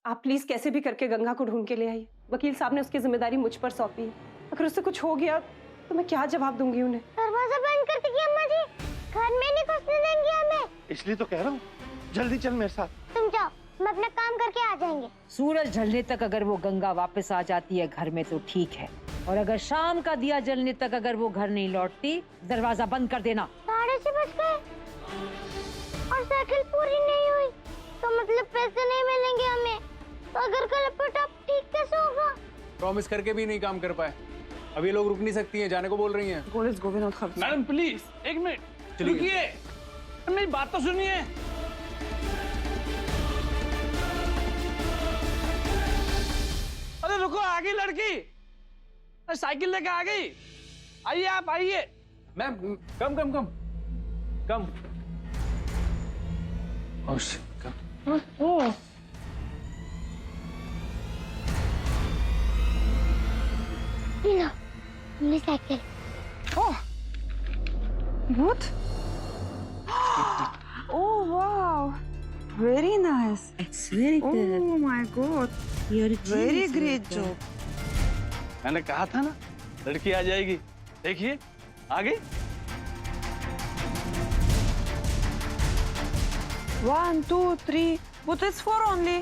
आप प्लीज कैसे भी करके गंगा को ढूंढ के ले आइए। वकील साहब ने उसकी जिम्मेदारी मुझ पर सौंपी है। अगर उससे कुछ हो गया तो मैं क्या जवाब दूंगी उन्हें? दरवाजा बंद कर दीजिए अम्मा जी, घर में नहीं घुसने देंगे हमें। इसलिए तो कह रहा हूँ, जल्दी चल मेरे साथ। तुम जाओ, हम अपना काम करके आ जाएंगे। सूरज ढलने तक अगर वो गंगा वापस आ जाती है घर में तो ठीक है, और अगर शाम का दिया जलने तक अगर वो घर नहीं लौटती, दरवाजा बंद कर देना। 6:30 बज गए और साइकिल पूरी नहीं हुई, तो मतलब पैसे नहीं मिलेंगे हमें। तो अगर कल पिकअप ठीक कैसे होगा? प्रॉमिस करके भी नहीं काम कर पाए। अब ये लोग रुक नहीं सकती हैं, जाने को बोल रही हैं। मैडम प्लीज एक मिनट रुकिए, मेरी बात तो सुनिए। अरे रुको, आ गई लड़की, साइकिल लेके आ गई। आइए आप आइए। मैम कम कम कम कम। ओह शिट, कम। लो, मेरी cycle. What? Oh wow, very nice. It's very good. Oh my god, Your very great job. मैंने कहा था ना लड़की आ जाएगी। देखिए आ गई। 1, 2, 3. But it's 4 only.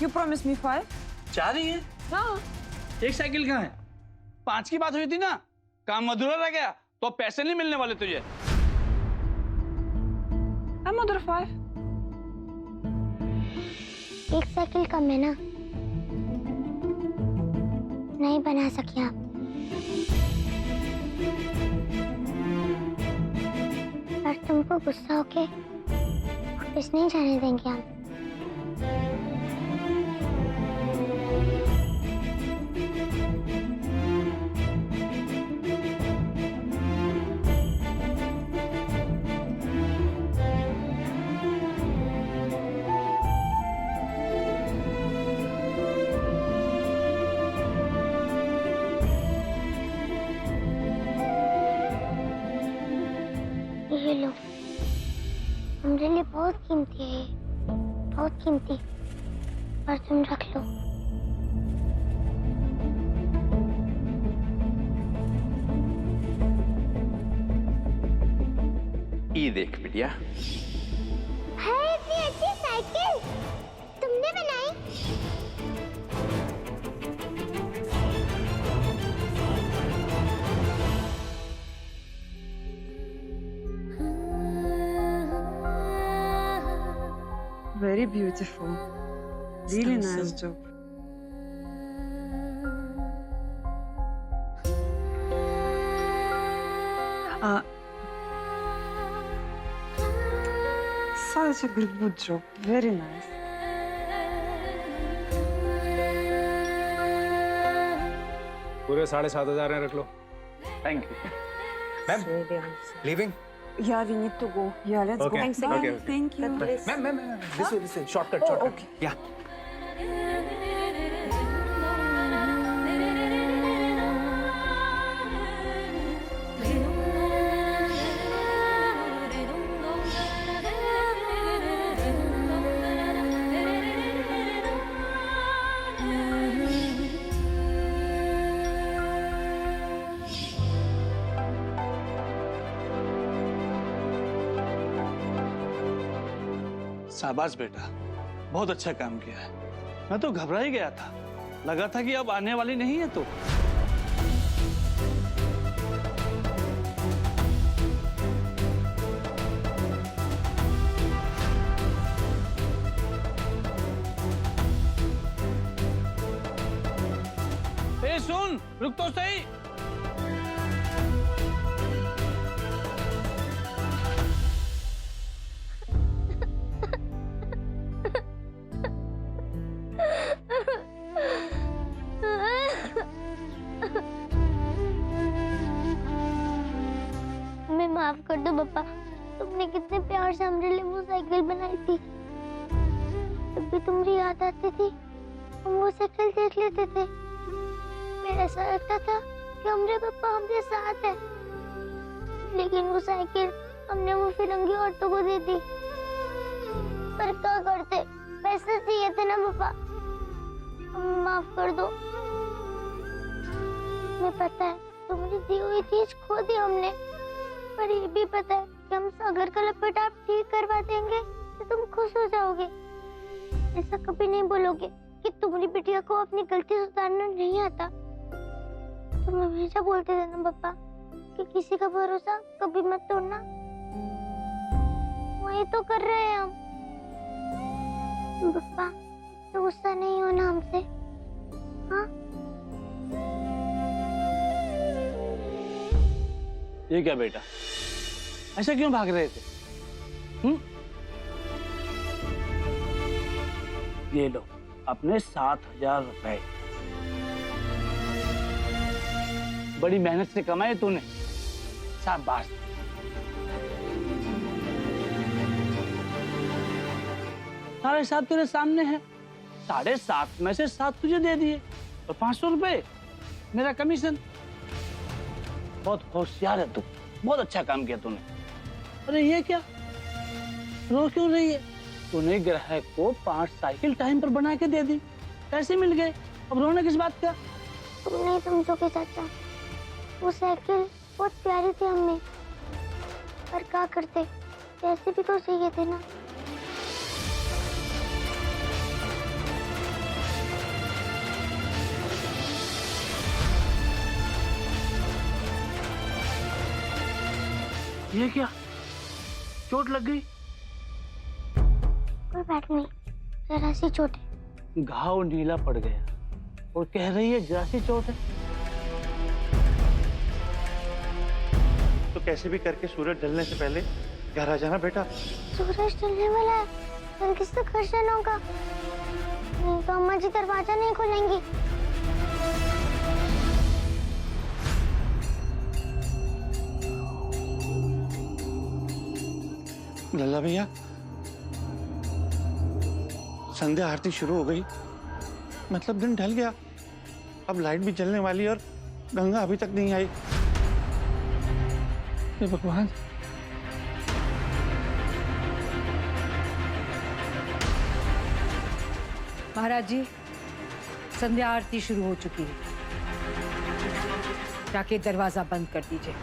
You promised me 5. 4 ही है। हाँ. एक साइकिल कहाँ है? 5 की बात हुई थी ना, काम अधूरा रह गया तो पैसे नहीं मिलने वाले तुझे। Another 5. एक साइकिल कम है ना, नहीं बना सके आप। पर तुमको गुस्सा होके वापस नहीं जाने देंगे हम। ये लो, हमारे लिए बहुत कीमती है, बहुत कीमती। पर तुम रख लो। ये देख बिटिया, है इतनी अच्छी साइकिल तुमने बनाई? Very beautiful. Really nice job. Such a good job. Very nice. पूरे 7,500 रख लो। Thank you. Ma'am leaving. Yeah, we need to go. Yeah, let's Okay. go. Thanks, Bye. okay. Thank you. Ma'am this way shortcut okay. yeah। शाबाश बेटा, बहुत अच्छा काम किया है। मैं तो घबरा ही गया था, लगा था कि अब आने वाली नहीं है तो। ए सुन, रुक तो सही। हमें माफ कर दो पापा, तुमने कितने प्यार से हमारे लिए वो साइकिल बनाई थी। जब भी तुम्हारी याद आती थी हम वो साइकिल देख लेते थे। मेरा ऐसा लगता था कि हमारे पापा हमारे साथ है, लेकिन वो साइकिल हमने वो फिरंगी औरतों को दे दी। पर क्या करते, पैसे चाहिए थे ना पापा। माफ कर दो। मैं पता है तुम्हारी दी हुई चीज खो दी हमने, पर ये भी पता है कि हम सागर का लपेटा आप ठीक करवा देंगे तो तुम खुश हो जाओगे। ऐसा कभी नहीं बोलोगे कि तुम्हारी बिटिया को अपनी गलती सुधारना नहीं आता। तुम हमेशा बोलते थे ना पापा कि किसी का भरोसा कभी मत तोड़ना। वही तो कर रहे हैं हम। पापा तो गुस्सा नहीं होना हमसे, हाँ? ये क्या बेटा, ऐसा क्यों भाग रहे थे? ये लो अपने 7,000 रुपए, बड़ी मेहनत से कमाए तूने, शाबाश। सारा हिसाब तेरे सामने है। 7.5 में से 7 तुझे दे दिए और 500 रुपए मेरा कमीशन। बहुत होशियार है तू, बहुत अच्छा काम किया तूने। अरे ये क्या, रो क्यों रही है? तूने ग्राहक को 5 साइकिल टाइम पर बना के दे दी, पैसे मिल गए, अब रोना किस बात का? तुम नहीं समझोगे चाचा, वो साइकिल बहुत प्यारी थी हमें, पर क्या करते, पैसे भी तो चाहिए थे ना। ये क्या, चोट लग गई? कोई बात नहीं, जरा सी चोट है। घाव नीला पड़ गया और कह रही है जरा सी चोट है। तो कैसे भी करके सूरज ढलने से पहले घर आ जाना बेटा। सूरज ढलने वाला है, जल्दी से घर जाना होगा, नहीं तो अम्मा जी दरवाजा नहीं खोलेंगी। लल्ला भैया, संध्या आरती शुरू हो गई, मतलब दिन ढल गया। अब लाइट भी जलने वाली और गंगा अभी तक नहीं आई। हे भगवान। महाराज जी, संध्या आरती शुरू हो चुकी है, जाके दरवाजा बंद कर दीजिए।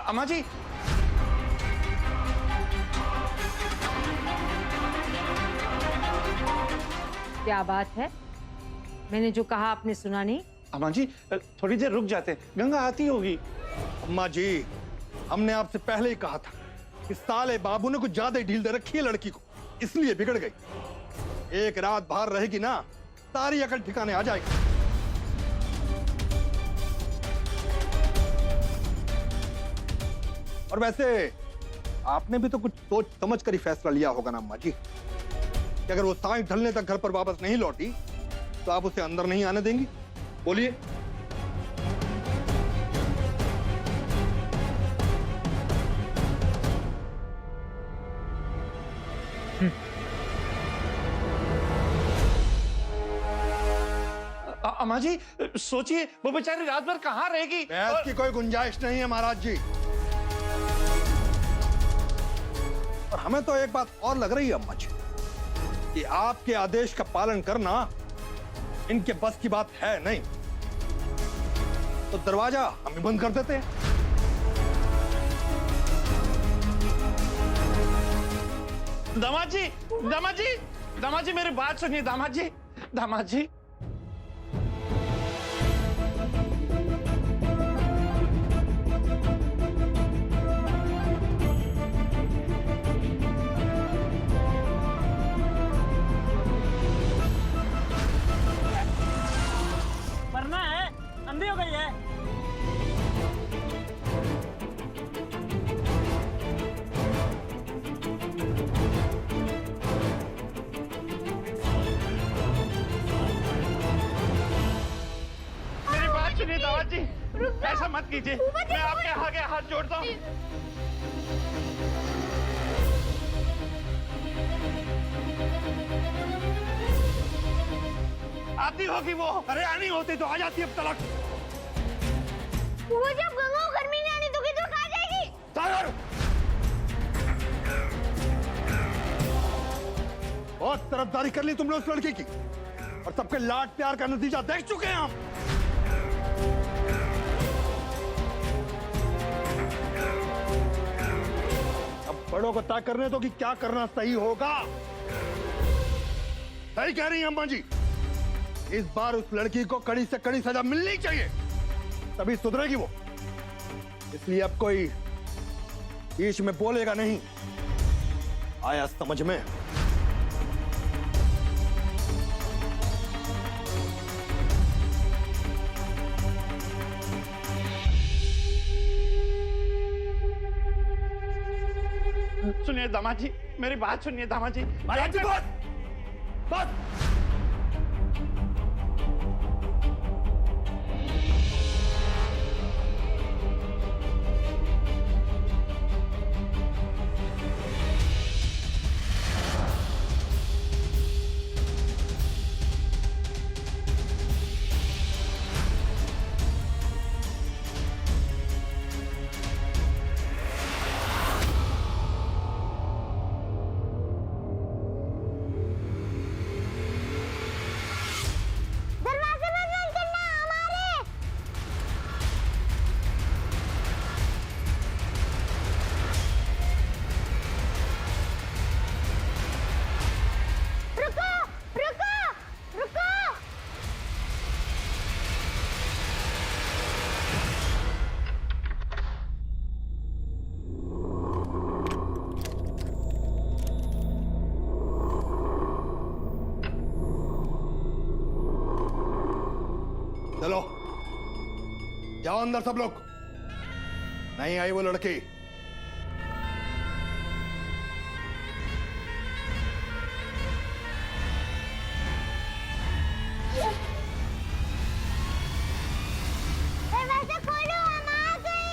अम्मा जी, क्या बात है, मैंने जो कहा आपने सुना नहीं? अम्मा जी थोड़ी देर रुक जाते, गंगा आती होगी। अम्मा जी, हमने आपसे पहले ही कहा था कि साले बाबू ने कुछ ज्यादा ही ढील दे रखी है लड़की को, इसलिए बिगड़ गई। एक रात बाहर रहेगी ना, सारी अकल ठिकाने आ जाएगी। और वैसे आपने भी तो कुछ सोच समझ कर ही फैसला लिया होगा ना अम्मा जी, कि अगर वो सांझ ढलने तक घर पर वापस नहीं लौटी तो आप उसे अंदर नहीं आने देंगी? बोलिए। अम्मा जी सोचिए, वो बेचारी रात भर कहाँ रहेगी? बहस की कोई गुंजाइश नहीं है महाराज जी। और हमें तो एक बात और लग रही है अम्मा जी, कि आपके आदेश का पालन करना इनके बस की बात है नहीं। तो दरवाजा हम ही बंद कर देते हैं। दामाद जी, दामाद जी, दामाद जी मेरी बात सुनिए। दामाद जी, दामाद जी, मरना है, अंधी हो गई है। मेरी बात सुनिए दामाद जी, ऐसा मत कीजिए, मैं आपके आगे हाथ जोड़ता हूँ। आती होगी वो, अरे आनी होती तो आ जाती अब तलक। वो जब गंगा को घर में नहीं आने दोगे तो कहाँ जाएगी? सागर! तरफदारी कर ली तुमने उस लड़की की, और सबके लाड प्यार का नतीजा देख चुके हैं हम। अब बड़ों को तय करने दो कि क्या करना सही होगा। सही कह रही हैं अम्मा जी, इस बार उस लड़की को कड़ी से कड़ी सजा मिलनी चाहिए, तभी सुधरेगी वो। इसलिए अब कोई बीच में बोलेगा नहीं। आया समझ में? सुनिए दामाद जी, मेरी बात सुनिए दामाद जी। बस। दरवाजे बंद करना हमारे। रुको रुको रुको। चलो जाओ अंदर सब लोग। नहीं आई वो लड़की। दरवाजा खोलो, हम आ गए।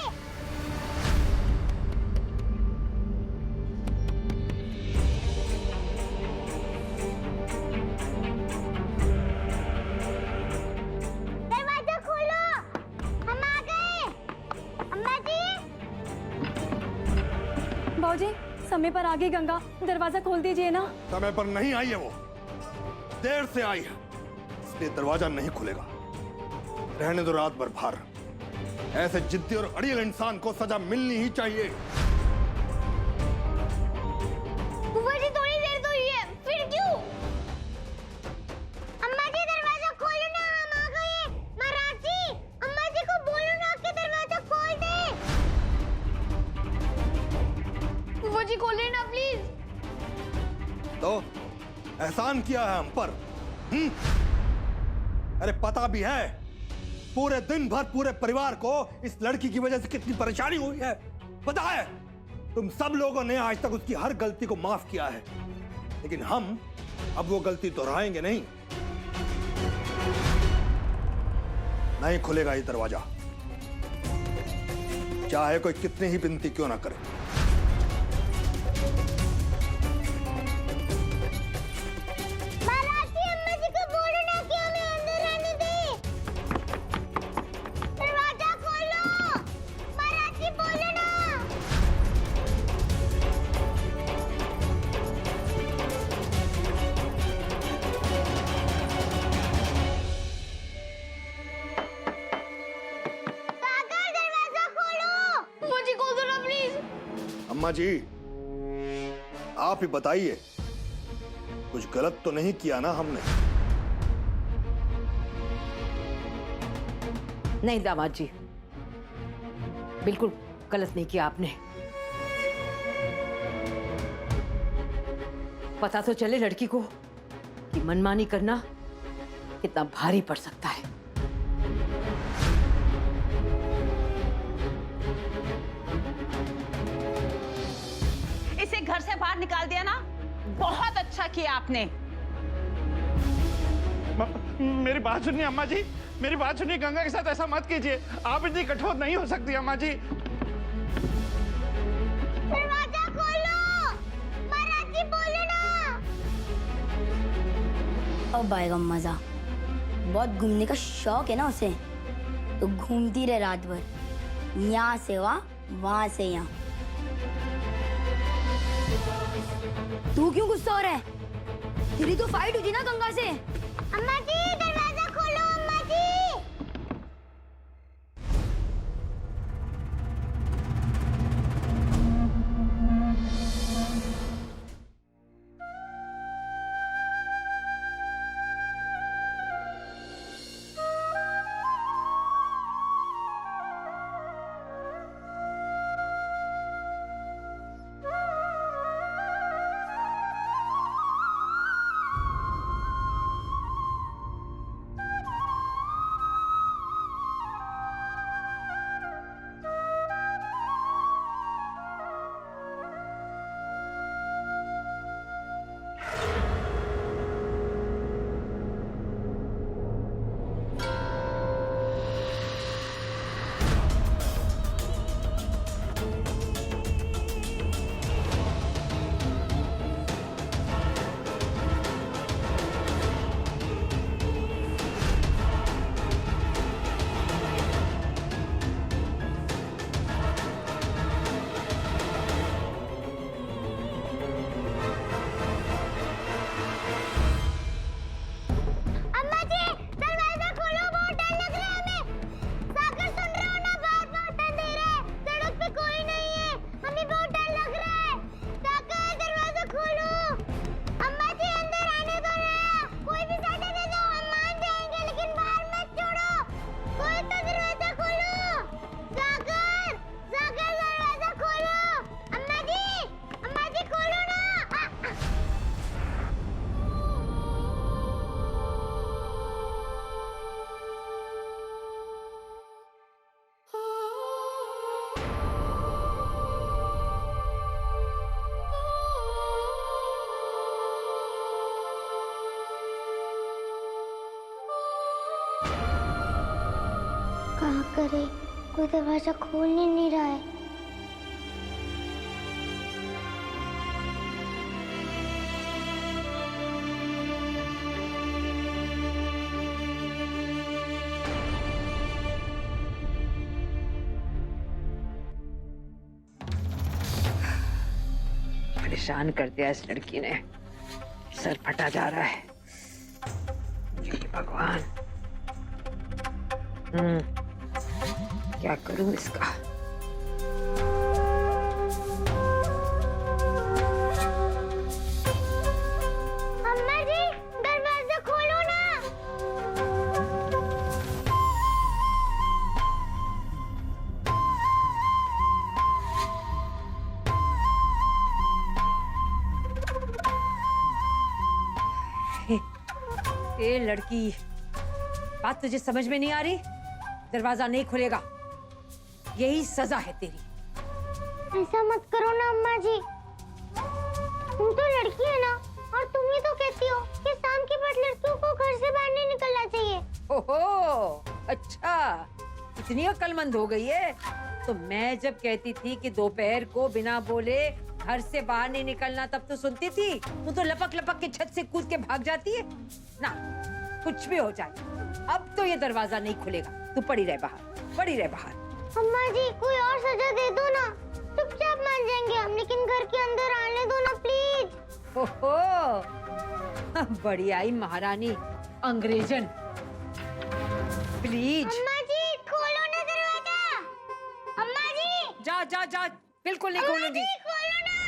दरवाजा खोलो, हम आ गए। अम्मा जी। बाबूजी, समय पर आ गई गंगा, दरवाजा खोल दीजिए ना। समय पर नहीं आई है वो, देर से आई है, इसलिए दरवाजा नहीं खुलेगा। रहने दो रात भर बाहर। ऐसे जिद्दी और अड़ियल इंसान को सजा मिलनी ही चाहिए। बुआ जी थोड़ी देर तो हुई है, फिर क्यों? अम्मा जी दरवाजा खोलो ना, हम आ गए। महाराज जी, अम्मा जी को बोलो ना कि दरवाजा खोल दे। बुआ जी खोले ना प्लीज। तो एहसान किया है हम पर। अरे पता भी है पूरे दिन भर पूरे परिवार को इस लड़की की वजह से कितनी परेशानी हुई है। पता है तुम सब लोगों ने आज तक उसकी हर गलती को माफ किया है, लेकिन हम अब वो गलती दोहराएंगे नहीं। नहीं खुलेगा ये दरवाजा, चाहे कोई कितनी ही विनती क्यों ना करे। महाराज जी, अम्मा जी को बोलो ना कि हमें अंदर आने दे। दरवाजा खोलो, महाराज जी बोलो ना। काका दरवाजा खोलो। मुझे खोल दो ना प्लीज। अम्मा जी आप ही बताइए, कुछ गलत तो नहीं किया ना हमने? नहीं दामाद जी, बिल्कुल गलत नहीं किया आपने। पता तो चले लड़की को कि मनमानी करना कितना भारी पड़ सकता है। इसे घर से बाहर निकाल दिया ना, बहुत अच्छा किया आपने। मेरी बात सुनिए अम्मा जी, मेरी बात सुनिए। गंगा के साथ ऐसा मत कीजिए, आप इतनी कठोर नहीं हो सकती अम्मा जी। दरवाजा खोलो, महाराज जी बोलो ना। अब आएगा मजा। बहुत घूमने का शौक है ना उसे, तो घूमती रहे रात भर, यहाँ से वहाँ से यहाँ। तू क्यों गुस्सा हो रहा है? तेरी तो फाइट हुई थी ना गंगा से। अम्मा जी दरवाजा खोलो अम्मा जी। क्या करे, कोई दरवाजा खोल ही नहीं रहा है। परेशान कर दिया इस लड़की ने, सर फटा जा रहा है। हे भगवान, क्या करूं इसका? अम्मा जी दरवाजा खोलो ना। ए लड़की, बात तुझे समझ में नहीं आ रही? दरवाजा नहीं खुलेगा, यही सजा है तेरी। ऐसा मत करो ना अम्मा जी, तुम तो लड़की है ना, और तुम ही तो कहती हो कि शाम के बाद लड़कियों को घर से बाहर नहीं निकलना चाहिए। ओहो, अच्छा, इतनी अक्लमंद हो गई है। तो मैं जब कहती थी कि दोपहर को बिना बोले घर से बाहर नहीं निकलना, तब तो सुनती थी। तू तो लपक लपक के छत से कूद के भाग जाती है ना। कुछ भी हो जाए, अब तो ये दरवाजा नहीं खुलेगा। तू पड़ी रह बाहर, पड़ी रह बाहर। अम्मा जी कोई और सजा दे दो ना, चुपचाप मान जाएंगे हम, लेकिन घर के अंदर आने दो ना प्लीज। ओहो, बड़ी आई महारानी अंग्रेजन, प्लीज। अम्मा जी खोलो ना दरवाजा। अम्मा जी जा जा जा, बिल्कुल नहीं खोलूंगी। खोलो ना।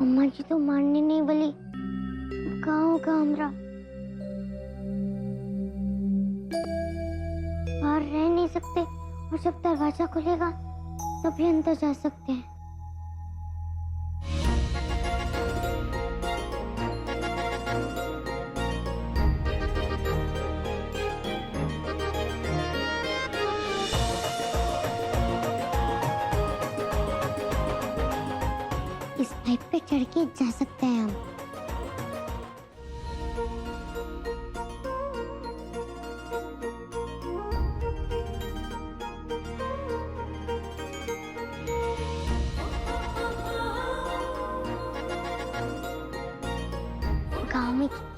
अम्मा जी तो मानने नहीं वाली, कहाँ होगा हमरा? बाहर रह नहीं सकते, और जब दरवाजा खुलेगा तभी अंदर जा सकते हैं। इस पाइप पे चढ़ के जा सकते हैं हम।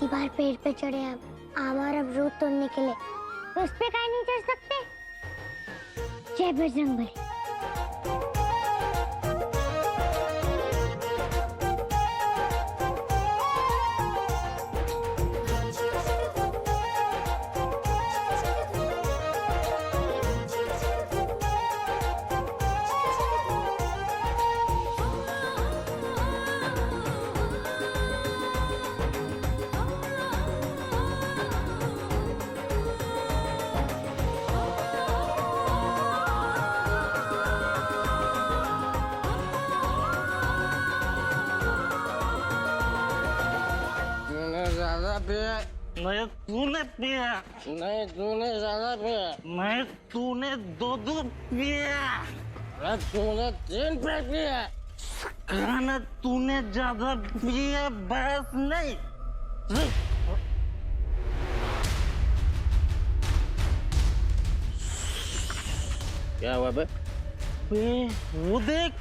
कितनी बार पेड़ पे चढ़े हम आम और अमरूद तोड़ने के लिए, तो उस पे काहे नहीं चढ़ सकते? जय बजरंगबली। नहीं तूने पिया, नहीं तूने ज्यादा पिया, नहीं तूने दो पिया, तूने 3 पैक पिया, खाना तूने ज्यादा पिया, बस नहीं। क्या हुआ बे? वो देख